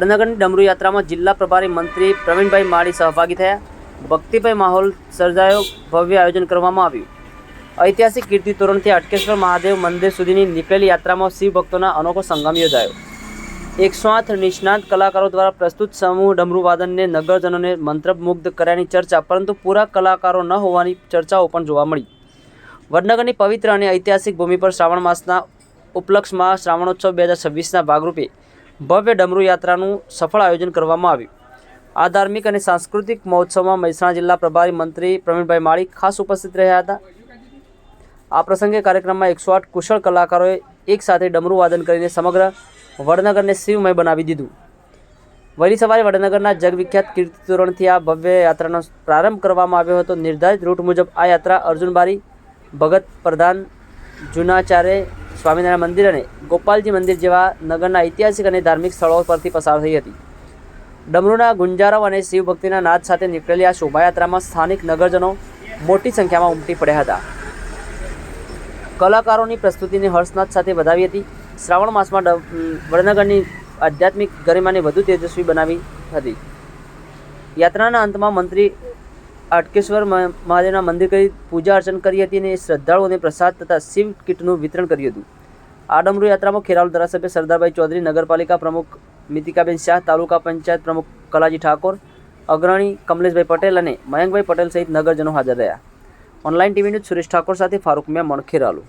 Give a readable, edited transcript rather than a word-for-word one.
વડનગરની ડમરૂ યાત્રામાં જિલ્લા પ્રભારી મંત્રી પ્રવીણભાઈ માળી સહભાગી થયા. ભક્તિમય માહોલ સર્જાયો. ભવ્ય આયોજન કરવામાં આવ્યું. ઐતિહાસિક કીર્તિ તોરણથી અટકેશ્વર મહાદેવ મંદિર સુધીની નીકળેલી યાત્રામાં શિવ ભક્તોના અનોખો સંગમ યોજાયો. 108 નિષ્ણાત કલાકારો દ્વારા પ્રસ્તુત સમૂહ ડમરૂ વાદનને નગરજનોને મંત્રમુગ્ધ કર્યાની ચર્ચા, પરંતુ પૂરા કલાકારો ન હોવાની ચર્ચાઓ પણ જોવા મળી. વડનગરની પવિત્ર અને ઐતિહાસિક ભૂમિ પર શ્રાવણ માસના ઉપલક્ષમાં શ્રાવણોત્સવ 2026ના ભાગરૂપે ભવ્ય ડમરૂ યાત્રાનું સફળ આયોજન કરવામાં આવ્યું. આ ધાર્મિક અને સાંસ્કૃતિક મહોત્સવમાં મહેસાણા જિલ્લા પ્રભારી મંત્રી પ્રવીણભાઈ માળી ખાસ ઉપસ્થિત રહ્યા હતા. આ પ્રસંગે કાર્યક્રમમાં 108 કુશળ કલાકારોએ એક સાથે ડમરૂ વાદન કરીને સમગ્ર વડનગરને શિવમય બનાવી દીધું. વહેલી સવારે વડનગરના જગવિખ્યાત કીર્તિ તોરણથી આ ભવ્ય યાત્રાનો પ્રારંભ કરવામાં આવ્યો હતો. નિર્ધારિત રૂટ મુજબ આ યાત્રા અર્જુનબારી, ભગત પ્રધાન, જૂનાચાર્ય સ્વામિનારાયણ મંદિર અને ગોપાલજી મંદિર જેવા નગરના ઐતિહાસિક અને ધાર્મિક સ્થળો પરથી પસાર થઈ હતી. ડમરૂના ગુંજારવ અને શિવભક્તિના નાદ સાથે નીકળેલી આ શોભાયાત્રામાં સ્થાનિક નગરજનો મોટી સંખ્યામાં ઉમટી પડ્યા હતા. કલાકારોની પ્રસ્તુતિને હર્ષનાદ સાથે વધાવી હતી. શ્રાવણ માસમાં વડનગરની આધ્યાત્મિક ગરિમાને વધુ તેજસ્વી બનાવી હતી. યાત્રાના અંતમાં મંત્રી અટકેશ્વર મહાદેવના મંદિર કરી પૂજા અર્ચન કરી હતી અને શ્રદ્ધાળુઓને પ્રસાદ તથા શિવ કીટનું વિતરણ કર્યું હતું. આ ડમરૂ યાત્રામાં ખેરાલુ ધારાસભ્ય સરદારભાઈ ચૌધરી, નગરપાલિકા પ્રમુખ મિતિકાબેન શાહ, તાલુકા પંચાયત પ્રમુખ કલાજી ઠાકોર, અગ્રણી કમલેશભાઈ પટેલ અને મયંકભાઈ પટેલ સહિત નગરજનો હાજર રહ્યા. Online TV news Suresh Thakor સાથે ફારૂક મેમણ, ખેરાલુ.